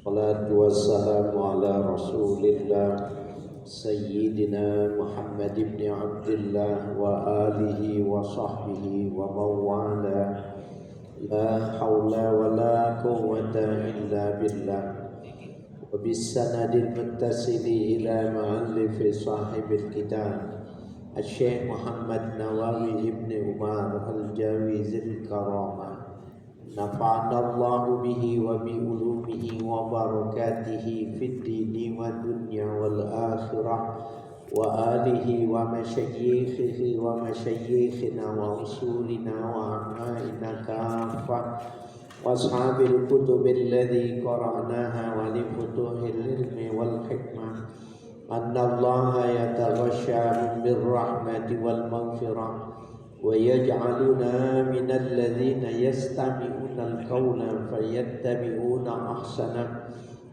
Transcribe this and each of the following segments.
Salatu wassalamu ala rasulillah Sayyidina Muhammad ibn Abdullah wa alihi wa sahbihi wa mawala. La hawla wa la quwwata illa billah. Wa bisanadil muttasili ila ma'allifi sahibil kitab Al-Syeikh Muhammad Nawawi ibn Umar Al-Jawizil Karamah. Nafa'ana Allahu bihi wa bi ulumihi wa barakatihi fid dini wa dunya wal akhirah wa alihi wa masyayikhihi wa masyayikhina wa usulina wa ammaina kafah wa ashabil kutubil ladhi qara'naha wa li futuhil ilmi wal hikmah anna Allaha yataghasha bir rahmati wal maghfirah ويجعلنا من الذين يستمعون القول فيتبعون أحسنه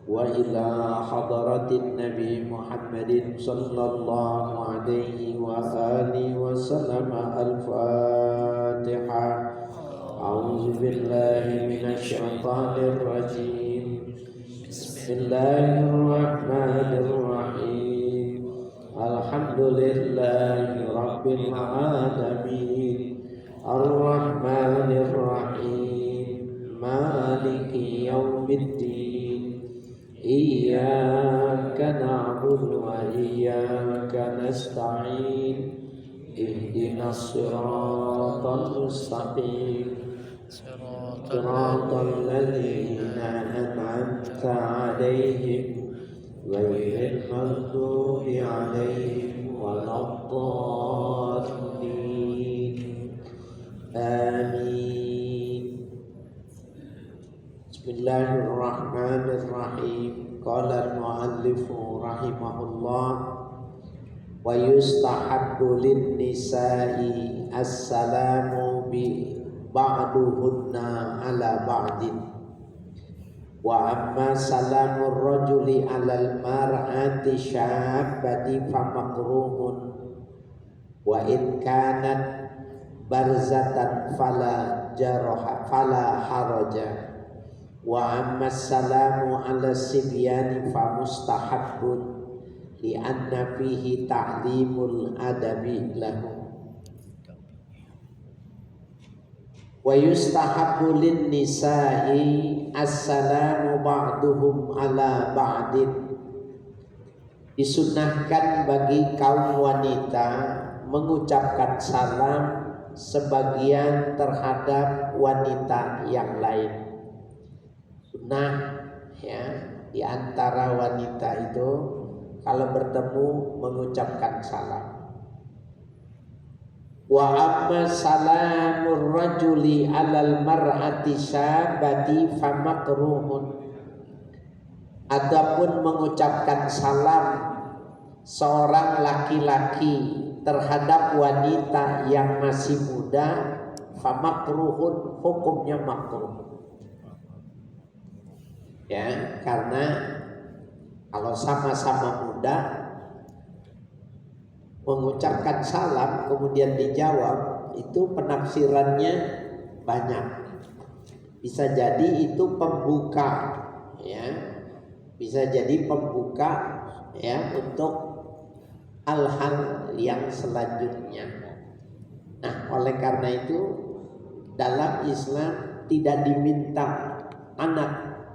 وإلى حضرة النبي محمد صلى الله عليه وآله وسلم الفاتحة. أعوذ بالله من الشيطان الرجيم بسم الله الرحمن الرحيم Alhamdulillahi Rabbil Alamin Ar-Rahmanir Rahim Maliki Yawmiddin Iyyaka na'budu wa iyyaka nasta'in Ihdinas siratal mustaqim Siratal ladzina an'amta 'alaihim ghairil maghdubi 'alaihim waladdallin. Amin. Bismillahirrahmanirrahim. Qala al-muallifu rahimahullah wa yustahabbu lin-nisa'i as-salamu bi ba'duhunna ala ba'din wa amma salamur rajuli alal mar'ati syabbati fa makruhun wa in kanat barzatan fala haraja wa amma salamu ala sibyani fa mustahabbun li anna fihi ta'limul adabi lahum. Wa yustahabbu lin nisa'i assalamu ba'duhum ala ba'din. Disunnahkan bagi kaum wanita mengucapkan salam sebagian terhadap wanita yang lain. Sunnah ya, di antara wanita itu kalau bertemu mengucapkan salam. Wa amma salamur rajuli alal mar'ati syabati famakruhun. Adapun mengucapkan salam seorang laki-laki terhadap wanita yang masih muda, famakruhun, hukumnya makruh. Ya, karena kalau sama-sama muda mengucapkan salam kemudian dijawab, itu penafsirannya banyak. Bisa jadi itu pembuka, ya, bisa jadi pembuka ya untuk hal-hal yang selanjutnya. Nah, oleh karena itu dalam Islam tidak diminta anak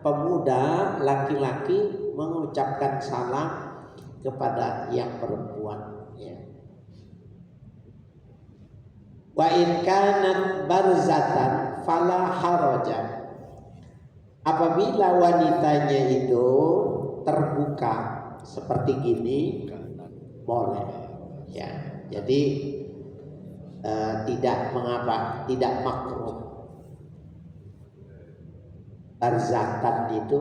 pemuda laki-laki mengucapkan salam kepada yang perempuan. Wa in kanat barzatan fala haraja. Apabila wanitanya itu terbuka seperti gini boleh ya. Jadi tidak mengapa, tidak makruh. Barzatan itu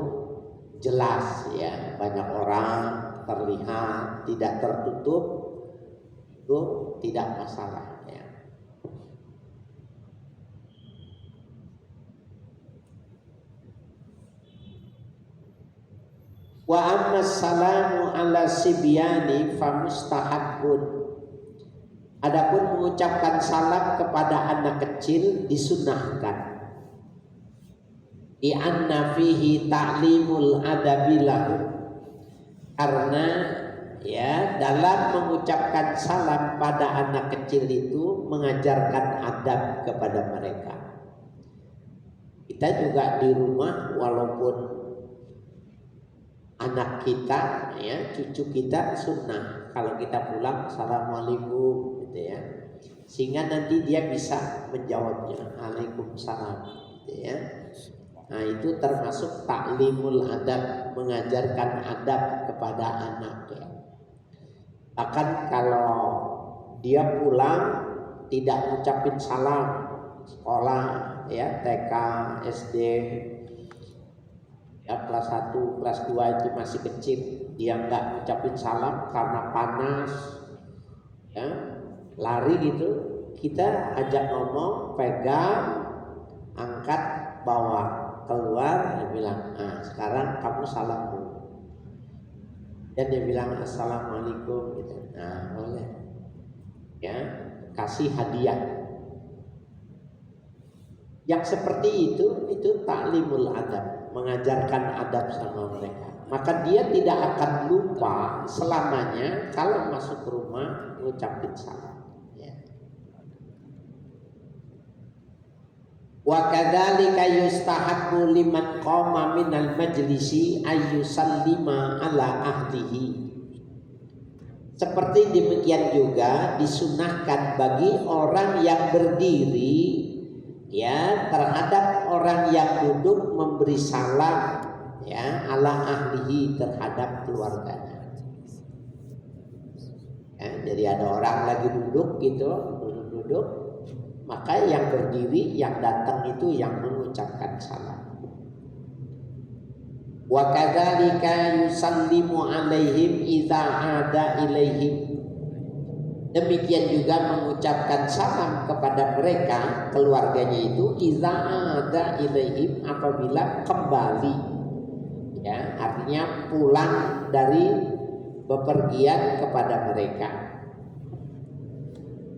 jelas ya, banyak orang terlihat, tidak tertutup, itu tidak masalah. Wa amma salamu ala sibyani fa mustahabbun. Adapun mengucapkan salam kepada anak kecil disunahkan. Di anna fihi ta'limul adabilahu, karena ya dalam mengucapkan salam pada anak kecil itu mengajarkan adab kepada mereka. Kita juga di rumah walaupun anak kita ya cucu kita sunnah kalau kita pulang assalamualaikum gitu ya, sehingga nanti dia bisa menjawabnya waalaikumsalam gitu ya. Nah itu termasuk taklimul adab, mengajarkan adab kepada anak ya. Bahkan kalau dia pulang tidak mengucapin salam sekolah ya, TK, SD ya, kelas 1, kelas 2 itu masih kecil, dia nggak mengucapin salam karena panas ya, lari gitu, kita ajak ngomong, pegang, angkat, bawa keluar, dia bilang, nah sekarang kamu salam dulu. Dan dia bilang assalamualaikum gitu. Nah boleh ya, kasih hadiah. Yang seperti itu taklimul adab, mengajarkan adab sama mereka. Maka dia tidak akan lupa selamanya kalau masuk ke rumah mengucapkan salam. Wa kadzalika yustahabbu liman qama minal majlisi ayyusallima ala ahlihi. Seperti demikian juga disunahkan bagi orang yang berdiri ya terhadap orang yang duduk memberi salam ya ala ahlihi, terhadap keluarganya. Ya, jadi ada orang lagi duduk gitu, duduk, maka yang berdiri, yang datang itu yang mengucapkan salam. Wa kadzalika yusallimu alaihim idza ada ilaihim. Demikian juga mengucapkan salam kepada mereka, keluarganya itu idza ada ilaihim, apabila kembali. Ya, artinya pulang dari bepergian kepada mereka.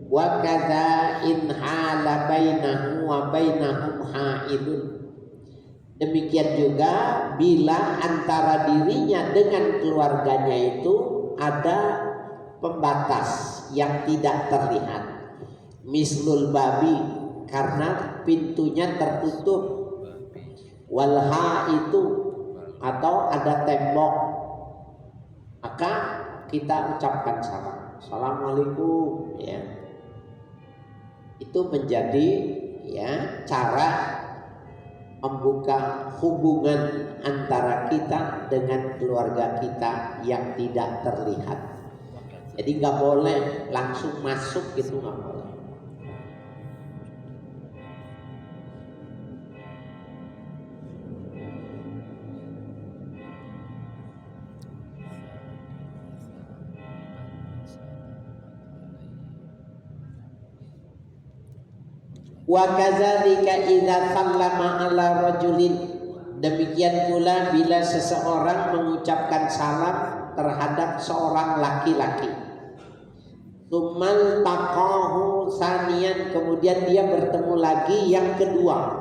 Wa kadza in hala bainahu wa bainahum haidun. Demikian juga bila antara dirinya dengan keluarganya itu ada pembatas yang tidak terlihat. Mislul babi, karena pintunya tertutup. Wal haitu, atau ada tembok. Maka kita ucapkan salam. Assalamualaikum ya. Itu menjadi ya cara membuka hubungan antara kita dengan keluarga kita yang tidak terlihat. Jadi nggak boleh langsung masuk gitu, nggak boleh. Wa kadzalika idza sallama ala rajulin. Demikian pula bila seseorang mengucapkan salam terhadap seorang laki-laki. Tsummal taqahu saniyan, kemudian dia bertemu lagi yang kedua.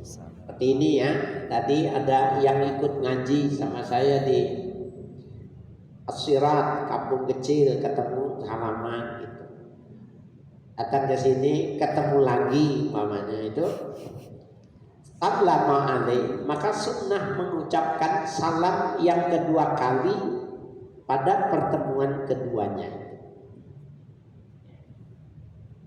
Seperti ini ya. Tadi ada yang ikut ngaji sama saya di As-Sirat, kampung kecil, ketemu salaman gitu. Datang ke sini ketemu lagi mamanya itu sallama alaih, maka sunnah mengucapkan salam yang kedua kali pada pertemuan keduanya.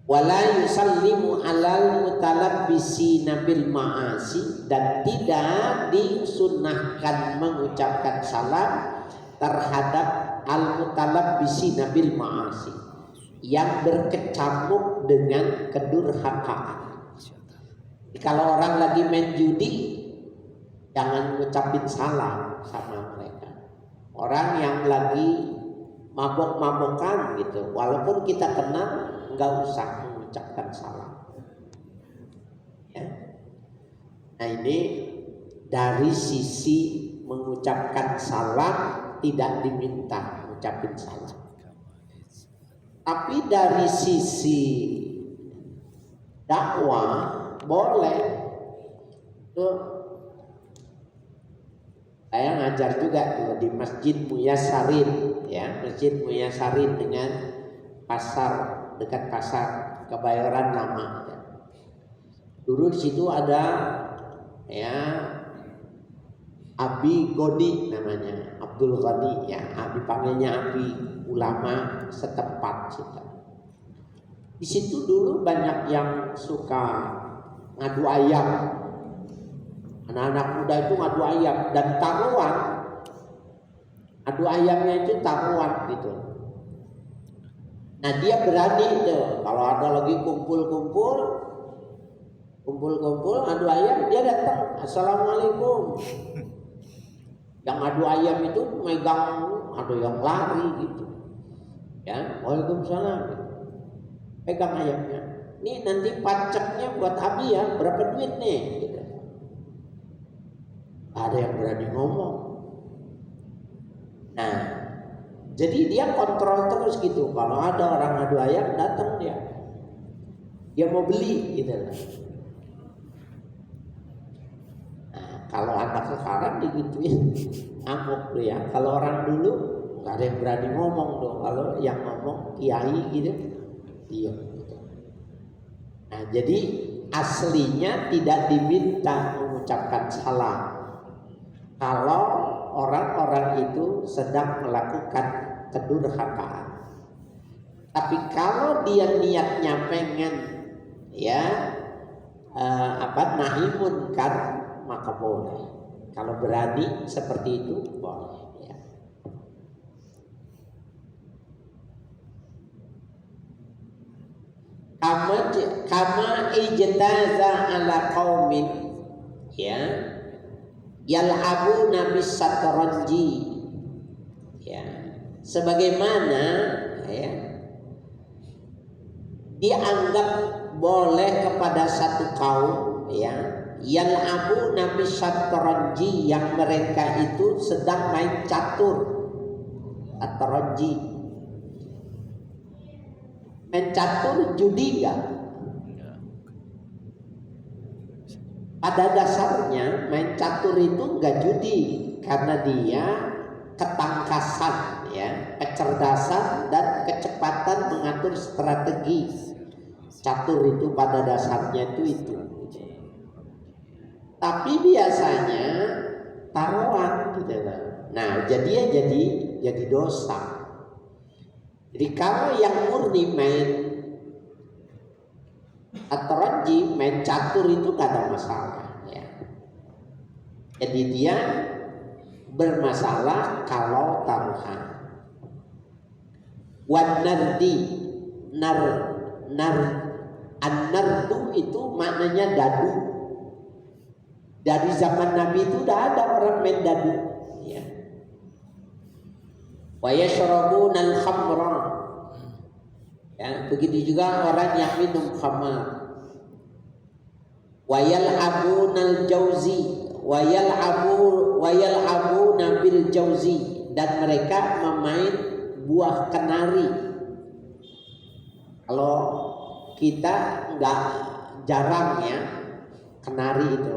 Wala yusallimu alal mutalabbisina bil ma'asi, dan tidak disunnahkan mengucapkan salam terhadap al mutalabbisina bil ma'asi, yang berkecamuk dengan kedurhakaan. Kalau orang lagi main judi, jangan ngucapin salam sama mereka. Orang yang lagi mabok-mabokan gitu, walaupun kita kenal, nggak usah mengucapkan salam. Ya. Nah ini dari sisi mengucapkan salam tidak diminta mengucapin salam. Tapi dari sisi dakwah boleh tuh, ngajar juga tuh di Masjid Muyasarin, ya, Masjid Muyasarin dengan pasar, dekat pasar Kebayoran Lama. Ya. Dulu di situ ada ya Abi Goni namanya, Abdul Ghani, ya, dipanggilnya Abi, ulama setempat situ. Di situ dulu banyak yang suka ngadu ayam. Anak-anak muda itu ngadu ayam dan taruhan. Adu ayamnya itu taruhan gitu. Nah dia berani tuh kalau ada lagi kumpul adu ayam, dia datang, assalamualaikum. Yang adu ayam itu megang, ada yang lari gitu, ya, waalaikumsalam. Pegang ayamnya. Nih nanti pajaknya buat Abi ya, berapa duit nih? Gitu. Ada yang berani ngomong. Nah, jadi dia kontrol terus gitu. Kalau ada orang adu ayam, datang dia mau beli gitu. Nah, kalau anak sekarang digituin amuk tuh ya. Kalau orang dulu nggak ada yang berani ngomong dong. Kalau yang ngomong kiai gitu, diam. Gitu. Nah, jadi aslinya tidak diminta mengucapkan salam kalau orang-orang itu sedang melakukan kedurhakaan. Tapi kalau dia niatnya pengen nahi munkar, maka boleh. Kalau berani seperti itu boleh. Ya. Kama ijtaza ala qaumin, ya, yal'abuna bis-satranji, ya, sebagaimana ya dianggap boleh kepada satu kaum, ya, yal'abuna bis-satranji, yang mereka itu sedang main catur. Satranji, main catur judi enggak? Pada dasarnya main catur itu enggak judi, karena dia ketangkasan, ya, kecerdasan dan kecepatan mengatur strategi. Catur itu pada dasarnya itu. Tapi biasanya taruhan gitu. Nah, jadi dosa. Jadi kalau yang murni main atranji, main catur itu gak ada masalah, ya. Jadi dia bermasalah kalau taruhan. Wan nardi, an-nardu itu maknanya dadu. Dari zaman Nabi itu udah ada orang main dadu, ya. Wa yashrabuna al-khamra, ya, begitu juga orang yang minum khamar. Wa yal'abuna al-jauzi, wa yal'abuna bil jauzi, dan mereka memain buah kenari. Kalau kita enggak jarang ya kenari itu.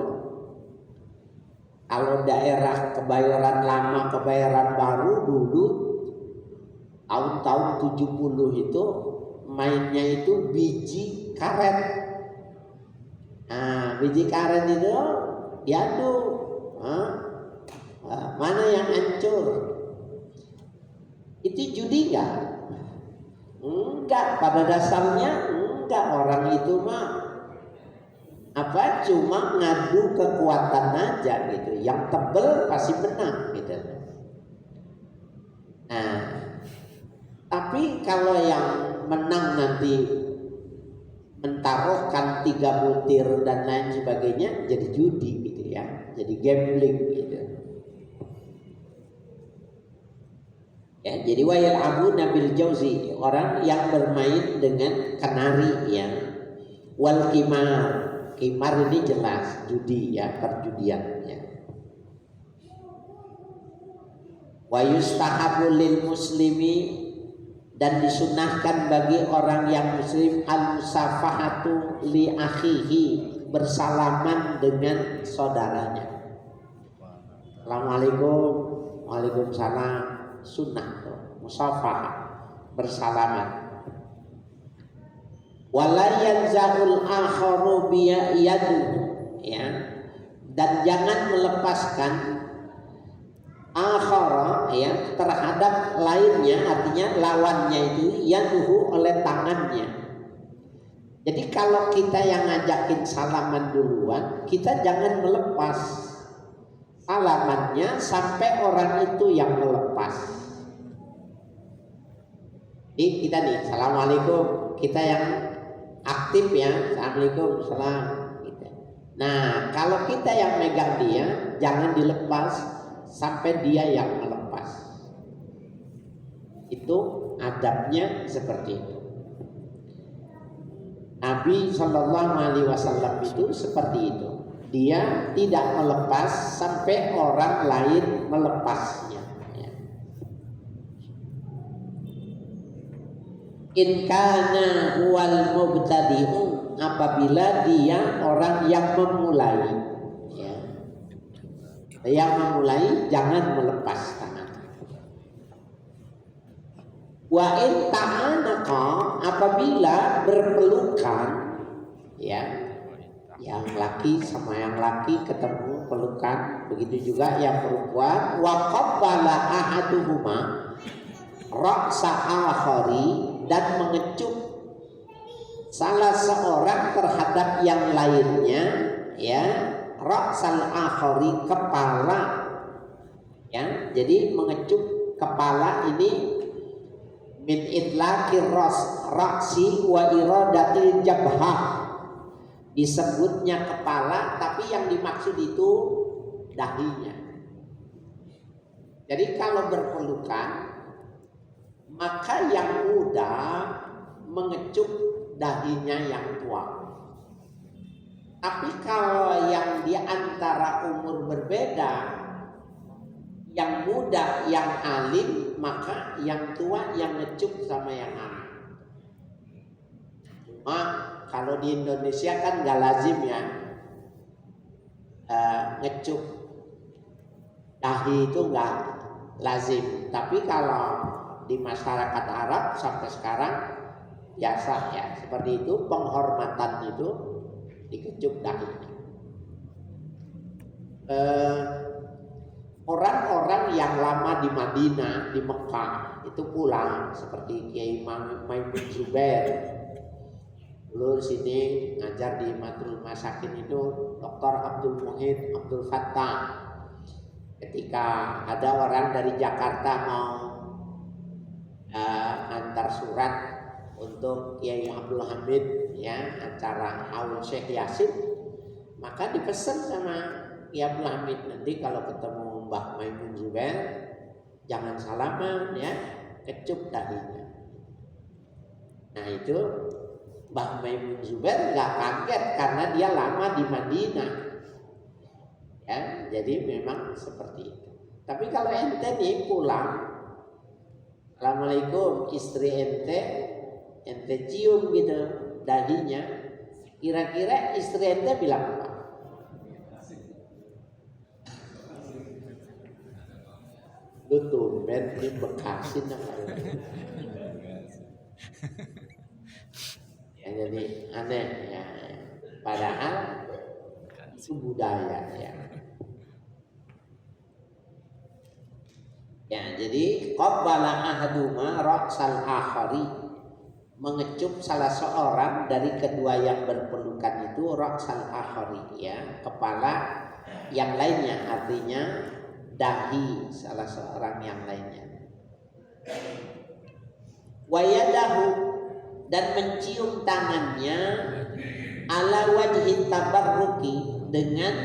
Kalau daerah Kebayoran Lama, Kebayoran Baru dulu tahun-tahun 70 itu mainnya itu biji karet. Nah, biji karet itu diadu. Mana yang hancur? Itu judi enggak? Enggak, pada dasarnya enggak. Orang itu mah cuma ngadu kekuatan aja gitu. Yang tebel pasti menang gitu. Nah, tapi kalau yang menang nanti mentaruhkan 3 butir dan lain sebagainya, jadi judi gitu ya, jadi gambling gitu. Ya, jadi wayal abu nabil jauzi, orang yang bermain dengan kenari, ya. Wal kimar ini jelas judi, ya, perjudian, ya. Wa yustahabu lil muslimi, dan disunahkan bagi orang yang muslim al-musafahatu li akhihi, bersalaman dengan saudaranya. Assalamualaikum, waalaikumsalam, sunnah tuh, musafah, bersalaman. Wala yanza'ul akharu biyadu, ya, dan jangan melepaskan akhara, ya, terhadap lainnya, artinya lawannya itu yaduhu, oleh tangannya. Jadi kalau kita yang ngajakin salaman duluan, kita jangan melepas salamannya sampai orang itu yang melepas. Jadi kita nih, assalamualaikum, kita yang aktif ya, assalamualaikum, salam. Nah, kalau kita yang megang dia, jangan dilepas sampai dia yang melepas. Itu adabnya seperti itu. Nabi Shallallahu Alaihi Wasallam itu seperti itu. Dia tidak melepas sampai orang lain melepasnya. Ya. In kana huwal mubtadi'u, apabila dia orang yang memulai. Ya. Yang memulai jangan melepas tangan. Wa in ta'anaqa, apabila berpelukan, ya, yang laki sama yang laki ketemu pelukan, begitu juga yang perempuan. Wa qabbala ahaduhuma ra'sa akhari, dan mengecup salah seorang terhadap yang lainnya, ya, ra'sal akhari, kepala, ya. Jadi mengecup kepala ini min itlaqir ra'si wa iradatil jabhah, disebutnya kepala tapi yang dimaksud itu dahinya. Jadi kalau berpelukan, maka yang muda mengecup dahinya yang tua. Tapi kalau yang di antara umur berbeda, yang muda yang alim, maka yang tua yang ngecup sama yang alim. Cuma kalau di Indonesia kan gak lazim ya, ngecup dahi itu gak lazim. Tapi kalau di masyarakat Arab sampai sekarang biasa ya, seperti itu, penghormatan itu dikecup dahinya. Orang-orang yang lama di Madinah, di Mekah, itu pulang seperti Kiai Maimun Zubair. Dulu sini ngajar di Madrul Masakin itu Dr. Abdul Muhid Abdul Fattah. Ketika ada orang dari Jakarta mau antar surat untuk Kiai Abdul Hamid, ya, acara Haul Syekh Yasin, maka dipesan sama Kiai Abdul Hamid, nanti kalau ketemu Mbah Maimun Zubair jangan salaman ya, kecup dahinya. Nah itu Mbah Maimun Zubair nggak kaget karena dia lama di Madinah, ya, jadi memang seperti itu. Tapi kalau ente nih pulang, assalamualaikum, istri ente cium gitu dahinya, kira-kira istri ente bilang apa? Lu tumben ini bekasin apa ya, jadi aneh ya, padahal itu budaya ya. Ya, jadi qabbala ahaduma ra'sal akhari, mengecup salah seorang dari kedua yang berpelukan itu ra'sal akhari, ya, kepala yang lainnya, artinya dahi salah seorang yang lainnya. Wayadahu, dan mencium tangannya ala wajhi tabarruki, dengan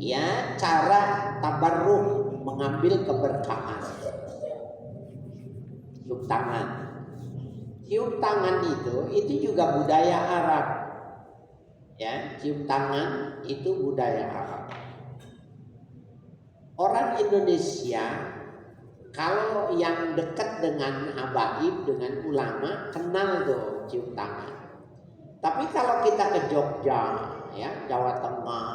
ya cara tabarruk, mengambil keberkahan. Cium tangan. Cium tangan itu juga budaya Arab. Ya, cium tangan itu budaya Arab. Orang Indonesia kalau yang dekat dengan habaib, dengan ulama, kenal tuh cium tangan. Tapi kalau kita ke Jogja, ya, Jawa Tengah,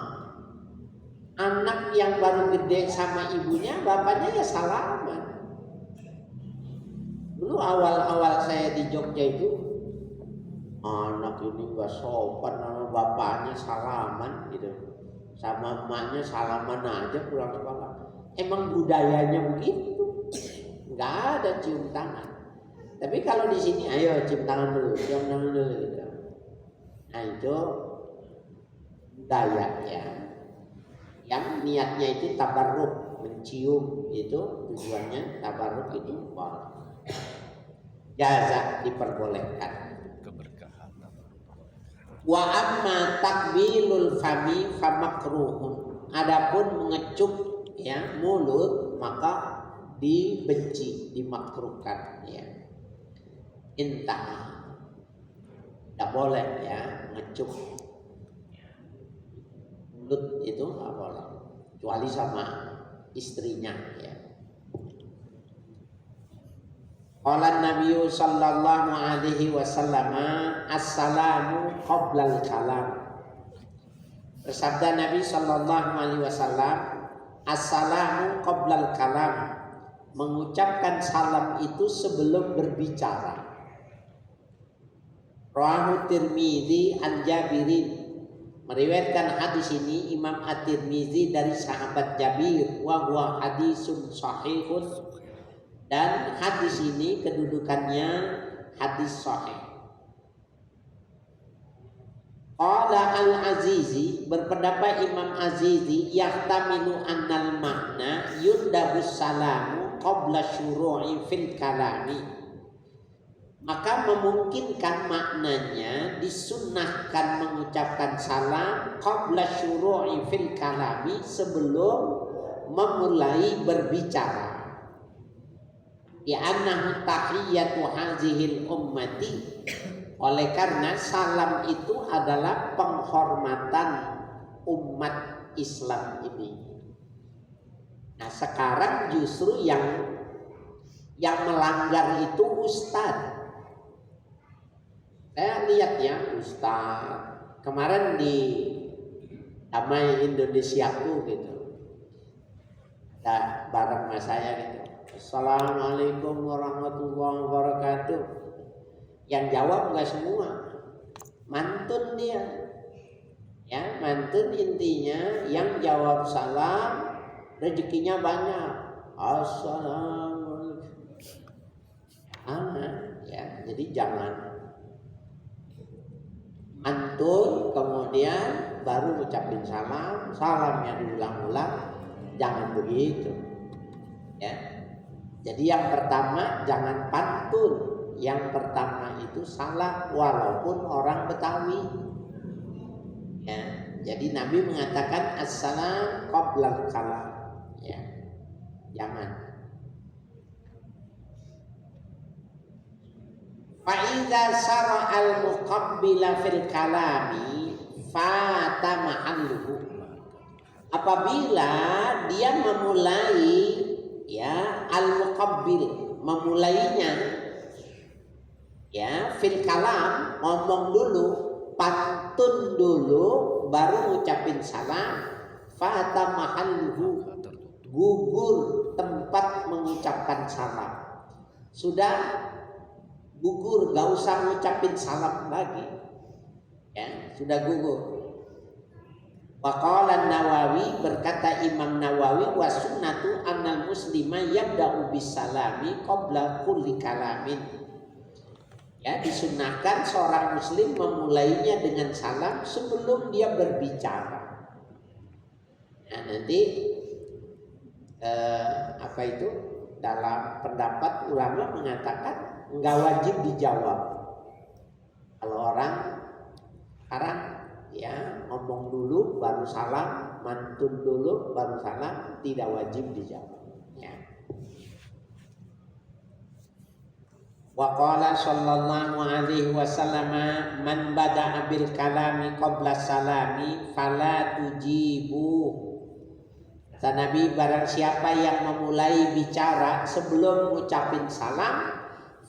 Anak yang baru gede sama ibunya, bapaknya ya salaman. Dulu awal-awal saya di Jogja itu, anak ini gak sopan sama bapaknya salaman gitu, sama emaknya salaman aja pulang sekolah. Emang budayanya begitu, nggak ada cium tangan. Tapi kalau di sini, ayo cium tangan dulu gitu. Nah itu budaya ya, yang niatnya itu tabarruk, mencium itu tujuannya tabarruk itu boleh. Jaza diperbolehkan. Keberkahan. Wa amma takbilul fami famakruhun. Adapun mengecup ya mulut maka dibenci, dimakruhkan ya. Intah. Tidak boleh ya ngecup mulut itu nggak boleh, kecuali sama istrinya ya. Qala Nabi sallallahu alaihi wasallam, assalamu qoblal kalam. Bersabda Nabi sallallahu alaihi wasallam, assalamu qoblal kalam. Mengucapkan salam itu sebelum berbicara. Rawahu Tirmidzi an Jabirin. Meriwayatkan hadis ini Imam At-Tirmidzi dari sahabat Jabir, wa huwa hadisun sahihun. Dan hadis ini kedudukannya hadis sahih. Qala al-Azizi, berpendapat Imam Azizi, yahtamilu annal makna yundabus salamu qabla syuru'i fil kalami. Maka memungkinkan maknanya disunnahkan mengucapkan salam qabla syuru'i fil kalami, sebelum memulai berbicara. Ya annahu tahiyyatu hazihil ummati, oleh karena salam itu adalah penghormatan umat Islam ini. Nah sekarang justru yang melanggar itu ustadz. Saya lihat ya ustadz kemarin di Damai Indonesiaku gitu, ada bareng sama saya gitu, assalamualaikum warahmatullahi wabarakatuh. Yang jawab nggak semua, mantun dia ya, mantun intinya. Yang jawab salam rezekinya banyak, assalamualaikum ya. Jadi jangan mantun kemudian baru ucapin salam, salamnya diulang-ulang, jangan begitu ya. Jadi yang pertama jangan pantun, yang pertama itu salam walaupun orang Betawi ya. Jadi Nabi mengatakan assalam qoblal kalam ya, jangan. Fa iza sara'al muqabbila fil kalami fata mahalluhu. Apabila dia memulai ya al-muqabbil, memulainya ya fil kalam, ngomong dulu, pantun dulu, baru ngucapin salam, fata mahalluhu, gugur tempat mengucapkan salam. Sudah gugur, gak usah ngucapin salam lagi ya, sudah gugur. Waqala Nawawi, berkata Imam Nawawi, wa sunnatu annal muslima yabda'u bis salami qabla kulli kalamin. Ya, disunahkan seorang muslim memulainya dengan salam sebelum dia berbicara. Nah, nanti apa itu, dalam pendapat ulama mengatakan enggak wajib dijawab. Kalau orang sekarang ya ngomong dulu baru salam, mantun dulu baru salam, tidak wajib dijawab ya. Wa qala sallallahu alaihi wasallam, man bada'a bil kalami qabla salami fala tujibu. Kata Nabi, barang siapa yang memulai bicara sebelum ngucapin salam,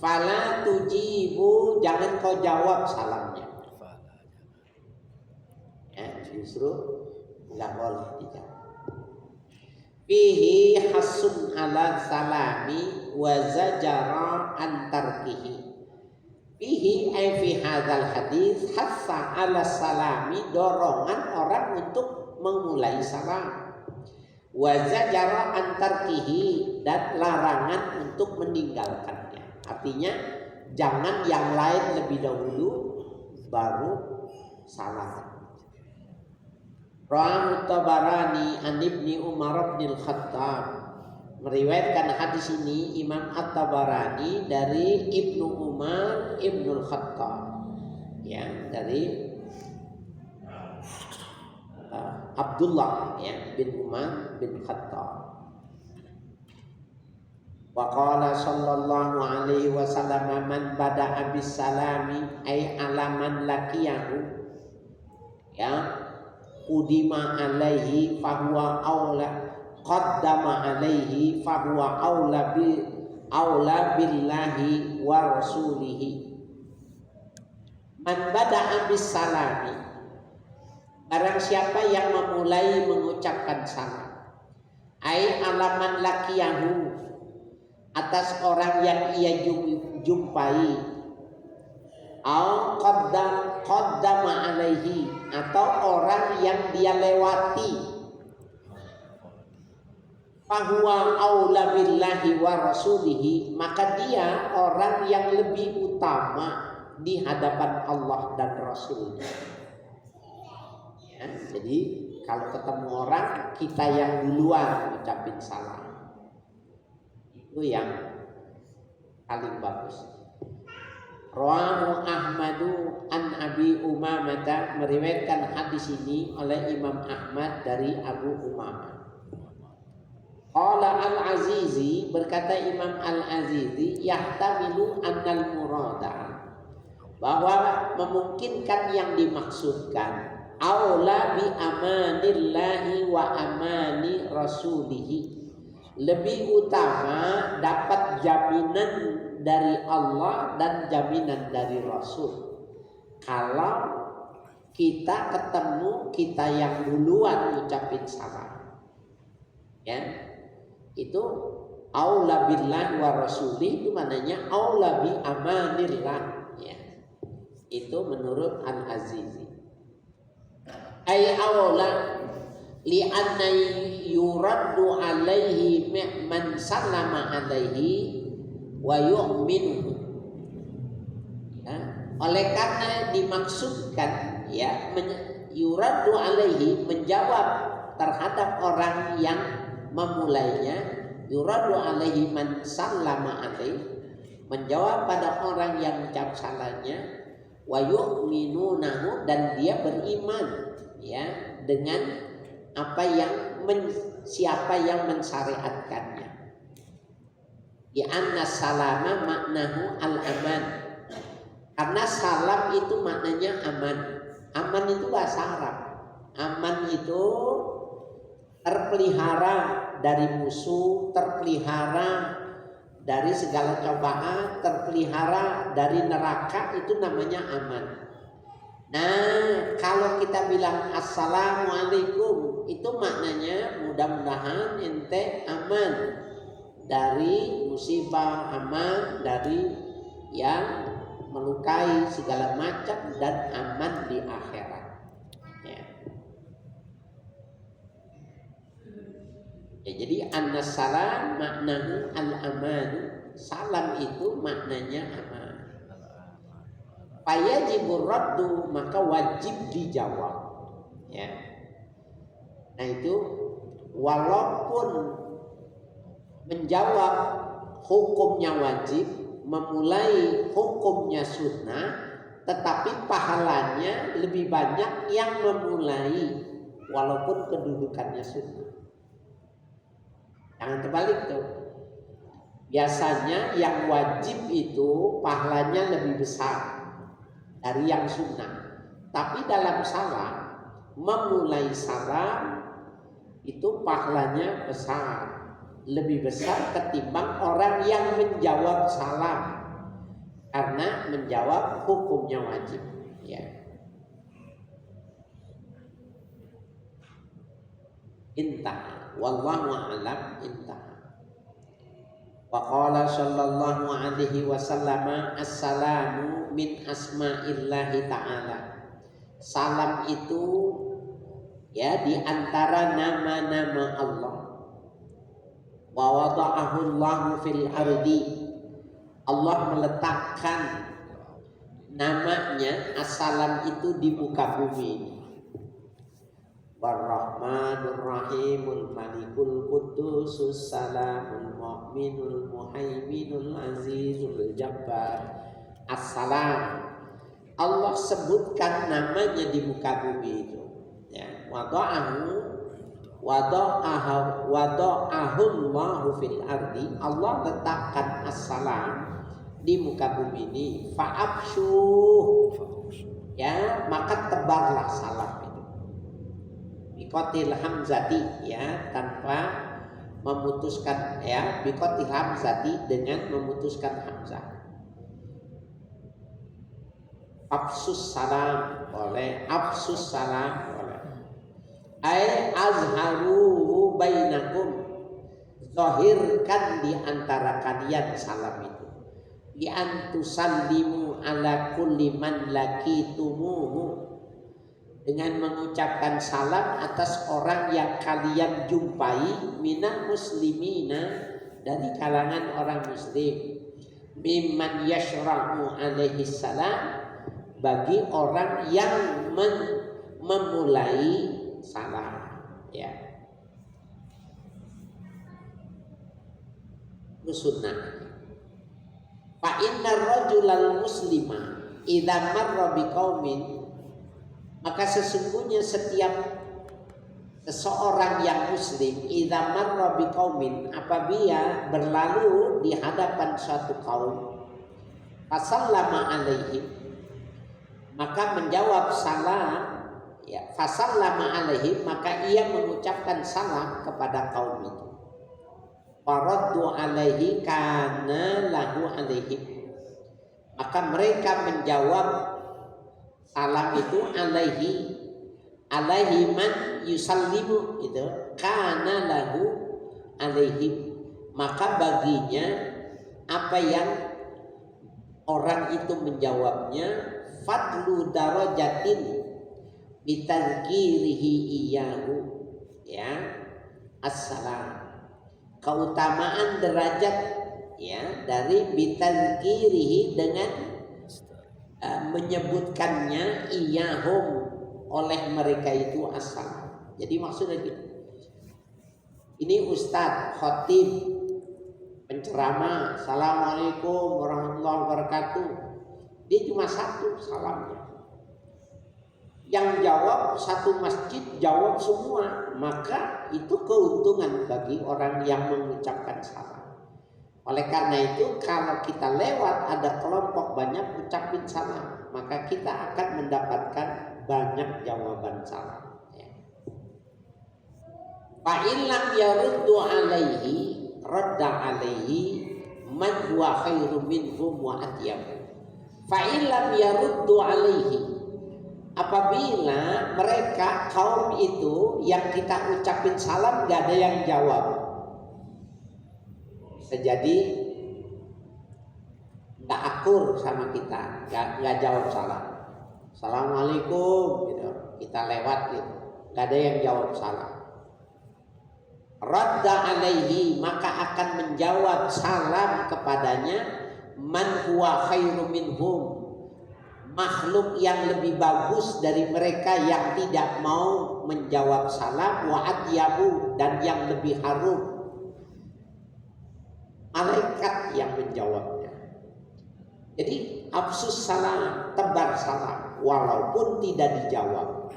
fala tujibu, jangan kau jawab salamnya. Ya, justru nggak boleh dijawab. fihi hasun ala salami wa zajara an tarkihi. Fihi ay fi hadzal hadis hassa ala salami, dorongan orang untuk memulai salam. Wa zajara an tarkihi, dan larangan untuk meninggalkannya. Artinya jangan yang lain lebih dahulu baru salam. Rawahu Tabarani an Ibni Umar bin Khattab. Meriwayatkan hadis ini Imam At-Tabarani dari Ibnu Umar Ibnul Khattab, ya, dari Abdullah, ya, bin Umar bin Khattab. Wa qala sallallahu alaihi wasallam man bada'a bis salami ay alaman laqiyahu, ya, qudima alaihi fahuwa aula, qaddama alaihi fahuwa aula billahi wa rasulihi. Man bada'a bis salami, barang siapa yang memulai mengucapkan salam, ai alaman laqiyahu, atas orang yang ia jumpai, au qaddama alaihi, atau orang yang dia lewati, fahuwa aula billahi wa rasulihi, maka dia orang yang lebih utama di hadapan Allah dan Rasulnya. Ya, jadi kalau ketemu orang, kita yang duluan ucapin salam, itu yang paling bagus. Rawahu Ahmadu an Abi Umamah, meriwayatkan hadis ini oleh Imam Ahmad dari Abu Umamah. Qala Al-Azizi, berkata Imam Al-Azizi, yahtamilu annal murada, bahwa memungkinkan yang dimaksudkan aula bi amanillahi wa amani rasulihi, lebih utama dapat jaminan dari Allah dan jaminan dari Rasul. Kalau kita ketemu, kita yang duluan ucapin salam, ya, itu aula billahi wa rasulih, itu maknanya aula bi amanillah, ya. Itu menurut Al-Azizi. Ay aula li anna yuraddu alaihi man sallama alaihi wa yu'minu, ya, oleh karena dimaksudkan, ya, yuraddu alaihi, menjawab terhadap orang yang memulainya, yuraddu alaihi man sallama alaihi, menjawab pada orang yang ucap salamnya, wa yu'minunahu, dan dia beriman, ya, dengan apa yang siapa yang mensyariatkannya. Di anna salama maknahu al-aman, karena salam itu maknanya aman. Aman itu bahasa Arab. Aman itu terpelihara dari musuh, terpelihara dari segala cobaan, terpelihara dari neraka, itu namanya aman. Nah, kalau kita bilang assalamualaikum, itu maknanya mudah-mudahan ente aman dari musibah, aman dari yang melukai segala macam, dan aman di akhirat, ya. Ya, jadi an-salam maknahu al-aman, salam itu maknanya aman. Fayajibur raddu, maka wajib dijawab, ya. Nah, itu walaupun menjawab hukumnya wajib, memulai hukumnya sunnah, tetapi pahalanya lebih banyak yang memulai walaupun kedudukannya sunnah. Jangan terbalik tuh. Biasanya yang wajib itu pahalanya lebih besar dari yang sunnah. Tapi dalam salam, memulai salam itu pahalanya besar, lebih besar ketimbang orang yang menjawab salam, karena menjawab hukumnya wajib, ya. intaha. Wallahu a'lam, intaha. Wa qala sallallahu alaihi wasallam, assalamu min asma'illahi ta'ala. Salam itu ya di antara nama-nama Allah. Wa wada'ahu Allahu fil ardi. Allah meletakkan namanya assalam itu di muka bumi ini. Ar-Rahmanur Rahimul Malikul Qudusus Salamul Mu'minul Muhaiminul Azizul Jabbar. Assalam. Allah sebutkan namanya di muka bumi itu. Ya, wada'ahullahu fil ardi. Allah letakkan assalam di muka bumi ini. Fa'abshuh. Ya, maka tebarlah salam itu. Bikotil hamzati, ya, tanpa memutuskan, ya, bikotil hamzati dengan memutuskan hamzah. Absus salam boleh, absus salam boleh. Ai azharu bainakum, zahirkan di antara kalian salam itu. Bi antusallimu ala kulli man laqitumuhu, dengan mengucapkan salam atas orang yang kalian jumpai, minal muslimina, dari kalangan orang muslim, mimman yashra'u alaihi salam, bagi orang yang memulai salam, ya. Sunnah. Fa innar rajulal muslima idza marra biqaumin, maka sesungguhnya setiap seseorang yang muslim, idza marra biqaumin, apabila berlalu di hadapan suatu kaum, fasallama alaihim, maka menjawab salam, ya, fasallama alaihim, maka ia mengucapkan salam kepada kaum itu. Faraddu alaihi kana lahu alaihim, maka mereka menjawab salam itu alaihi man yusallimu, itu kana lahu alaihim, maka baginya apa yang orang itu menjawabnya, fadlu darajatin bitadzkirihi iyahu, ya, assalam, keutamaan derajat, ya, dari bitadzkirihi, dengan menyebutkannya iyahum, oleh mereka itu assalam. Jadi maksudnya gitu. Ini ustadz, khatib, penceramah, assalamualaikum warahmatullahi wabarakatuh. Dia cuma satu salamnya. Yang jawab satu masjid, jawab semua. Maka itu keuntungan bagi orang yang mengucapkan salam. Oleh karena itu, kalau kita lewat ada kelompok banyak ucapin salam, maka kita akan mendapatkan banyak jawaban salam. Fa in lam yaruddu alaihi radda alaihi man huwa khairum minhum wa atyab. Fa in lam yaruddu alaihi, apabila mereka kaum itu yang kita ucapin salam gak ada yang jawab, jadi nggak akur sama kita, nggak jawab salam, assalamualaikum, gitu, kita lewat gitu, nggak ada yang jawab salam. Radda alaihi, maka akan menjawab salam kepadanya man huwa khairum minhum, makhluk yang lebih bagus dari mereka yang tidak mau menjawab salam, wa atyabu, dan yang lebih harum, malaikat yang menjawabnya. Jadi absus salam, tebar salam walaupun tidak dijawab.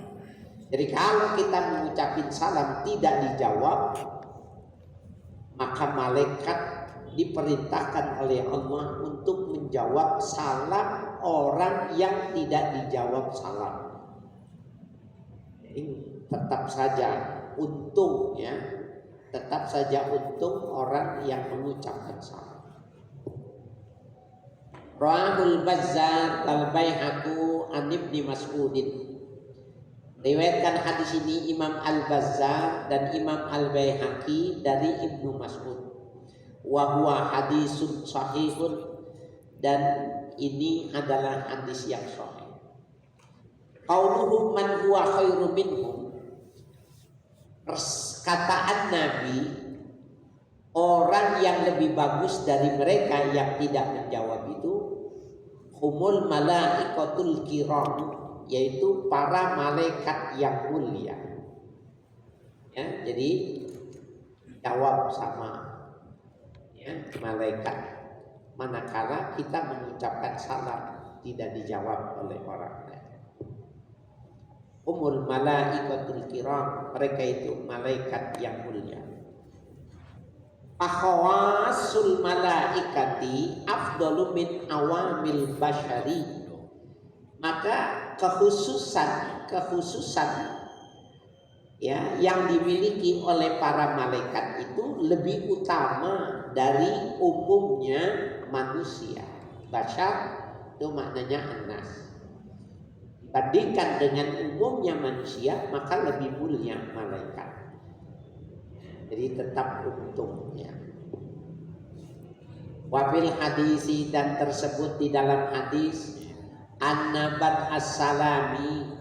Jadi kalau kita mengucapin salam tidak dijawab, maka malaikat diperintahkan oleh Allah untuk menjawab salam orang yang tidak dijawab salam. Jadi tetap saja untung, ya, tetap saja untung orang yang mengucapkan salam. Rawahul Bazzar wal Baihaqi an Ibnu Mas'udin. Riwayatkan hadis ini Imam Al-Bazzar dan Imam Al-Baihaqi dari Ibnu Mas'ud. Wa huwa hadisun sahihun, dan ini adalah hadis yang sahih. Qauluhu man huwa khairu minhum, perkataan Nabi orang yang lebih bagus dari mereka yang tidak menjawab itu humul malaikatul kiram, yaitu para malaikat yang mulia. Ya, jadi jawab sama ya, malaikat. Manakala kita mengucapkan salam tidak dijawab oleh orang lain. Humul malaikatul kiram, mereka itu malaikat yang mulia. Akhawasul malaikati afdalu min awamil bashari, maka kekhususan ya yang dimiliki oleh para malaikat itu lebih utama dari umumnya manusia. Bashar itu maknanya anas. Dibandingkan dengan umumnya manusia, maka lebih mulia malaikat. Jadi tetap untungnya. Wabil hadisi, dan tersebut di dalam hadis, annabat as-salami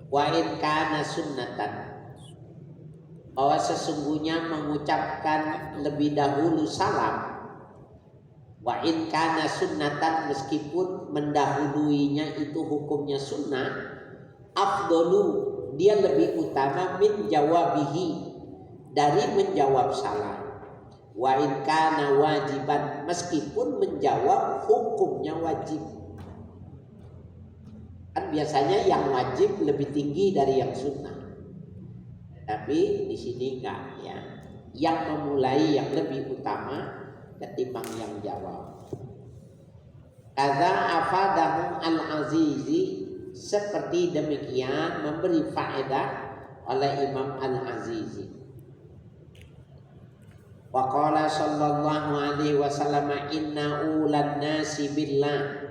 wa in kana sunnatan, bahwa sesungguhnya mengucapkan lebih dahulu salam wa in kana sunnatan, meskipun mendahuluinya itu hukumnya sunnah, afdalu, dia lebih utama min jawabihi, dari menjawab salam, wa in kana wajiban, meskipun menjawab hukumnya wajib. Kan biasanya yang wajib lebih tinggi dari yang sunnah, tapi di sini enggak ya. Yang memulai yang lebih utama ketimbang yang jawab. Kadza afadahu al-Azizi, seperti demikian memberi faedah oleh Imam Al-Azizi. Wa qala sallallahu alaihi wasallam, inna ulan nasi billah,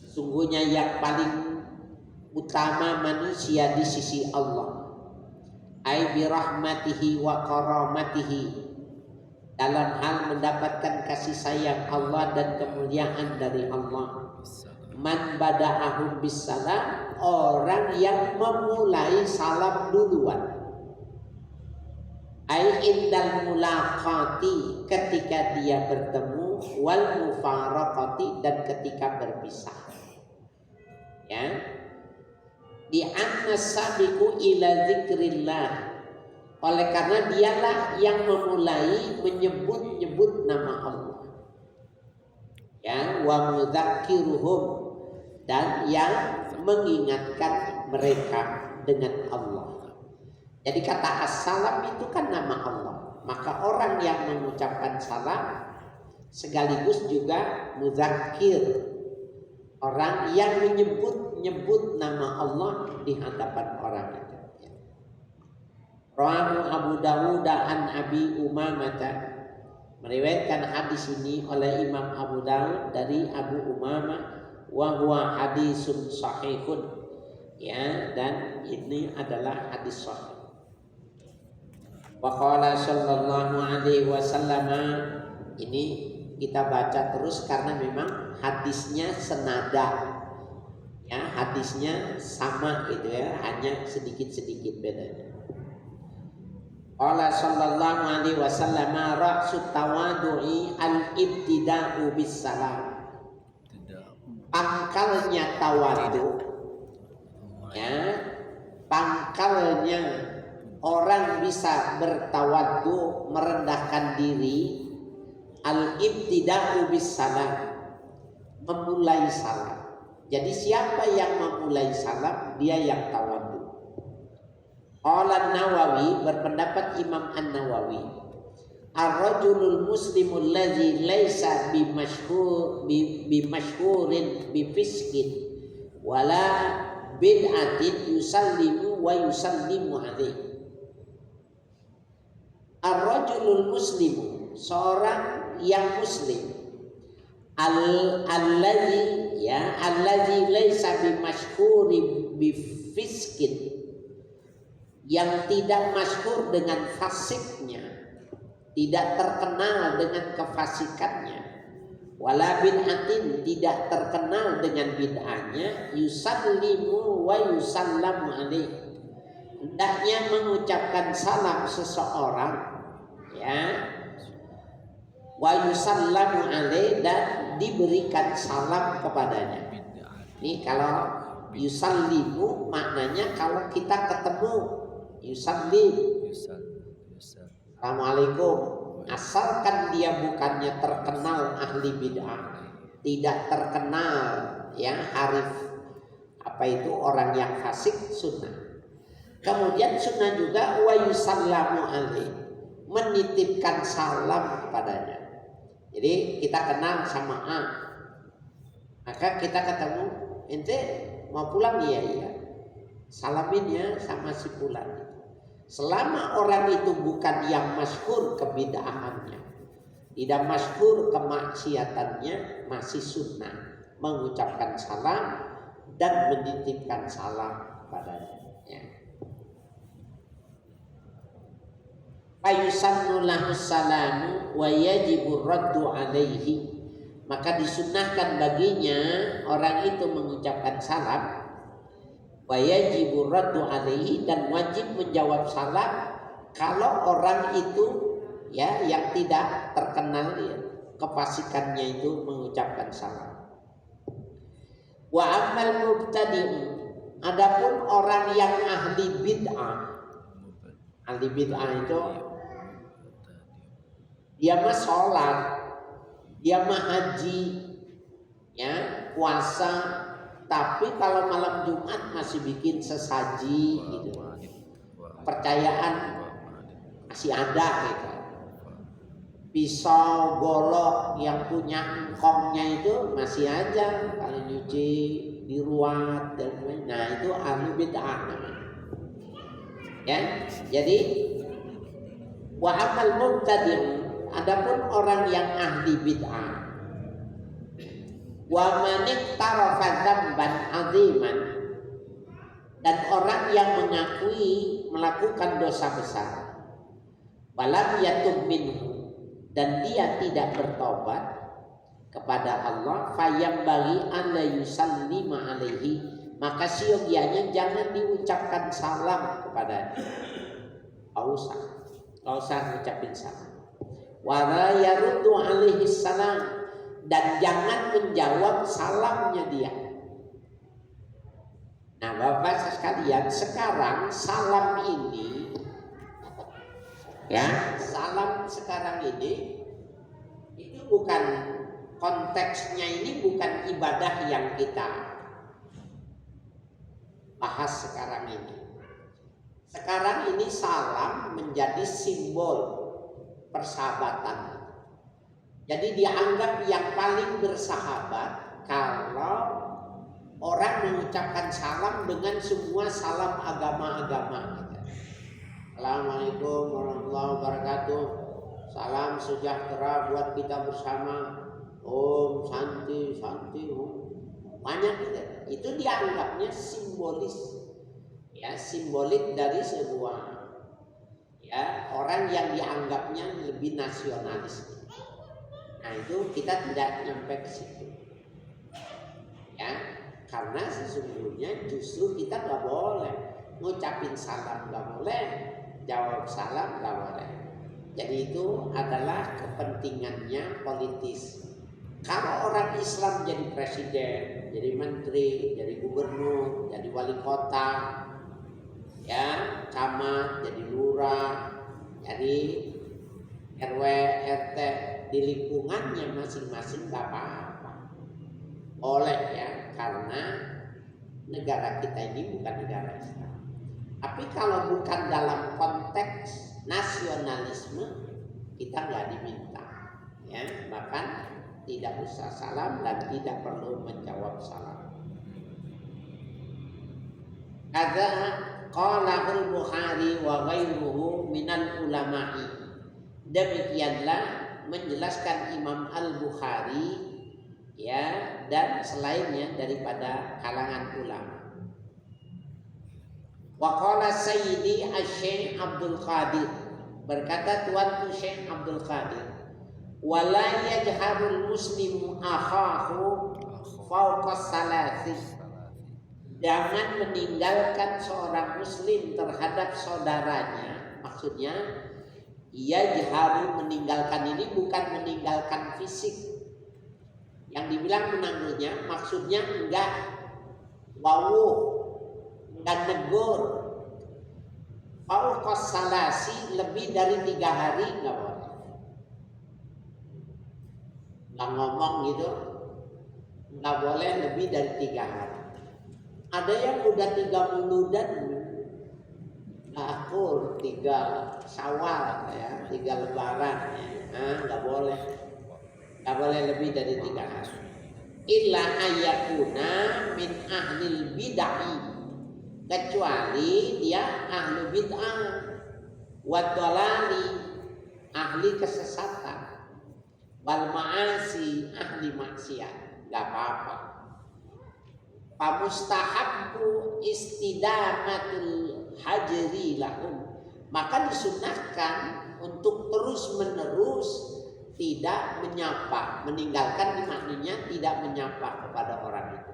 sungguhnya yang paling utama manusia di sisi Allah, ai bi rahmatihi wa karamatihi, dalam hal mendapatkan kasih sayang Allah dan kemuliaan dari Allah. Man bada'ahum bis salam, orang yang memulai salam duluan. Ai indal mulaqati, ketika dia bertemu, wal mufaraqati, dan ketika berpisah. Ya, di anna sabiqu ila dzikrillah, oleh karena dialah yang memulai menyebut-nyebut nama Allah. Ya, wa mudzakkiruhum, dan yang mengingatkan mereka dengan Allah. Jadi kata assalam itu kan nama Allah, maka orang yang mengucapkan salam sekaligus juga mudzakir, orang yang menyebut nama Allah di hadapan orang itu. Rawahu Abu Dawud an Abi Umamah, meriwayatkan hadis ini oleh Imam Abu Dawud dari Abu Umamah, wa huwa hadisun sahihun, ya, dan ini adalah hadis sahih. Wa qala sallallahu alaihi wasallam, ini kita baca terus karena memang hadisnya senada, ya, hadisnya sama gitu ya, hanya sedikit-sedikit bedanya. Qala sallallahu alaihi wasallam, ra'sut tawadu'i al-ibtida'u bis salam, pangkalnya tawadu, ya, pangkalnya orang bisa bertawadu, merendahkan diri, al-ibtida'u bis salam, memulai salam. Jadi siapa yang memulai salam, dia yang tawadu. Qala Nawawi, berpendapat Imam An-Nawawi, ar-rajulul muslimul ladzi laisa bimashhurin bifiskin wala bid'atin yusallimu wa yusallimu alaihi. Ar-rajulul muslimu, seorang yang muslim, alladzi laisa bimashhurin fiskin, yang tidak masyhur dengan fasiknya, tidak terkenal dengan kefasikannya, wala bid'atin, tidak terkenal dengan bid'ahnya, yusallimu wa yusallamu alaih, hendaknya mengucapkan salam seseorang, ya, wa yusallamu alaih, dan diberikan salam kepadanya. Ini kalau yusallimu maknanya kalau kita ketemu yusallim, assalamualaikum, asalkan dia bukannya terkenal ahli bid'ah, tidak terkenal ya harif, apa itu orang yang fasik, sunnah. Kemudian sunnah juga wa yusallamu alaih, menitipkan salam kepadanya. Jadi kita kenal sama A, maka kita ketemu, ente mau pulang? Iya, salamin ya sama si fulan. Selama orang itu bukan yang masyhur kebid'ahannya, tidak masyhur kemaksiatannya, masih sunnah mengucapkan salam dan menitipkan salam padanya. Ya. Fayusannu lahu salamu wa yajibu raddu alaihi, maka disunnahkan baginya orang itu mengucapkan salam, wa yajibu raddu alaihi, dan wajib menjawab salam kalau orang itu ya yang tidak terkenal ya, kefasikannya itu mengucapkan salam. Wa amal mubtadi'un, adapun orang yang ahli bid'ah, ahli bid'ah itu dia mah sholat, dia mah haji, ya puasa, tapi kalau malam Jumat masih bikin sesaji gitu, kepercayaan masih ada gitu. Pisau golok yang punya engkongnya itu masih aja kalau nyuci diruat dan lain. Nah itu ahli bid'ah namanya. Ya, jadi wa amal mubtadi', adapun orang yang ahli bid'ah, wa manik tarafa dzamban aziman, dan orang yang mengakui melakukan dosa besar, walam yatub minhu, dan dia tidak bertobat kepada Allah, fayambaghi an la yusallima alaihi, maka siogianya jangan diucapkan salam kepadanya. Enggak usah ngucapin salam. Wala yaruddu alaihi salam, dan jangan menjawab salamnya dia. Nah Bapak sekalian, sekarang salam ini, ya salam sekarang ini itu bukan konteksnya, ini bukan ibadah yang kita bahas sekarang ini. Sekarang ini salam menjadi simbol persahabatan. Jadi dianggap yang paling bersahabat kalau orang mengucapkan salam dengan semua salam agama-agama. Assalamualaikum warahmatullahi wabarakatuh. Salam sejahtera buat kita bersama. Om santi santi. Banyak gitu. Itu dianggapnya simbolis, ya simbolik dari sebuah ya orang yang dianggapnya lebih nasionalis. Nah itu kita tidak nyampe ke situ, ya karena sesungguhnya justru kita nggak boleh ngucapin salam, nggak boleh jawab salam, nggak boleh. Jadi itu adalah kepentingannya politis. Kalau orang Islam jadi presiden, jadi menteri, jadi gubernur, jadi wali kota, ya camat, jadi lurah, jadi RW, RT, di lingkungannya masing-masing gak apa-apa, boleh ya, karena negara kita ini bukan negara Islam. Tapi kalau bukan dalam konteks nasionalisme, kita nggak diminta, ya bahkan tidak usah salam dan tidak perlu menjawab salam. Ada qalahul Bukhari wa ghairuhu minal ulama'i. Demikianlah menjelaskan Imam Al-Bukhari ya dan selainnya daripada kalangan ulama. Wa qala Sayyidi Asy-Syaikh Abdul Qadir, berkata tuanku Syekh Abdul Qadir, wala yajharul muslimu akhahu fawqa salasi, jangan meninggalkan seorang muslim terhadap saudaranya. Maksudnya yajharu, meninggalkan ini bukan meninggalkan fisik. Yang dibilang menanggulnya maksudnya enggak wawuh, enggak negur. Fawqa salasi, lebih dari 3 hari enggak boleh. Enggak ngomong gitu, enggak boleh lebih dari 3 hari. Ada yang udah 3 muludan, akur 3 Syawal ya, 3 Lebaran ya. Enggak boleh. Enggak boleh lebih dari 3 hari. Illa ayyakuna min ahlil bid'ah, kecuali dia ahli bid'ah, wa dhalali, ahli kesesatan, wal ma'asi, ahli maksiat, enggak apa-apa. Fa mustahabbu istidamatul hajri lahum, maka disunahkan untuk terus-menerus tidak menyapa, meninggalkan maknanya tidak menyapa kepada orang itu.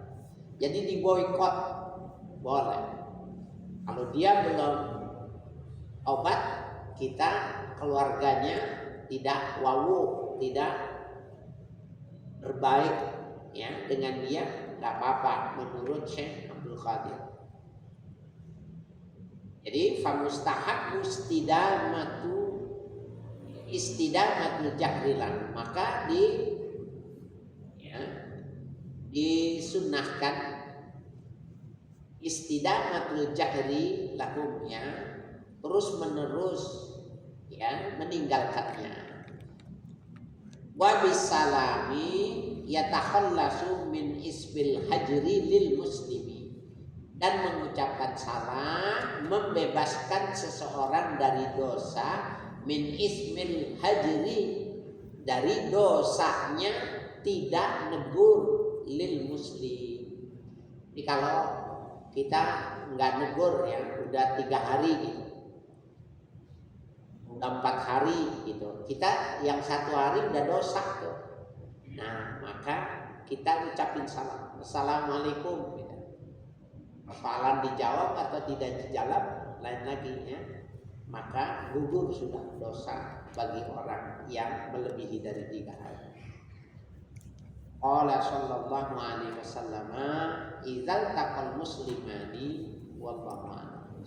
Jadi diboikot boleh. Kalau dia belum obat, kita keluarganya tidak wawu, tidak berbaik ya dengan dia, nggak apa-apa menurut Syekh Abdul Qadir. Jadi famustahab istidamatul jahrilan, maka disunnahkan istidamatul jahri lahum, ya, terus menerus ya meninggalkannya. Wa bisalami yatakhallasu min isbil hajri lil muslimi, dan mengucapkan salam membebaskan seseorang dari dosa, min ismil hajri, dari dosanya tidak negur, lil muslim. Jadi kalau kita nggak negur ya, udah 3 hari gitu, udah 4 hari gitu, kita yang 1 hari udah dosa tuh. Nah maka kita ucapin salam, assalamualaikum gitu. Persoalan dijawab atau tidak dijawab lain lagi ya, maka gugur sudah dosa bagi orang yang melebihi dari 3 hari. Qala sallallahu alaihi wasallam, idzal taqal muslimani wallahu a'lam.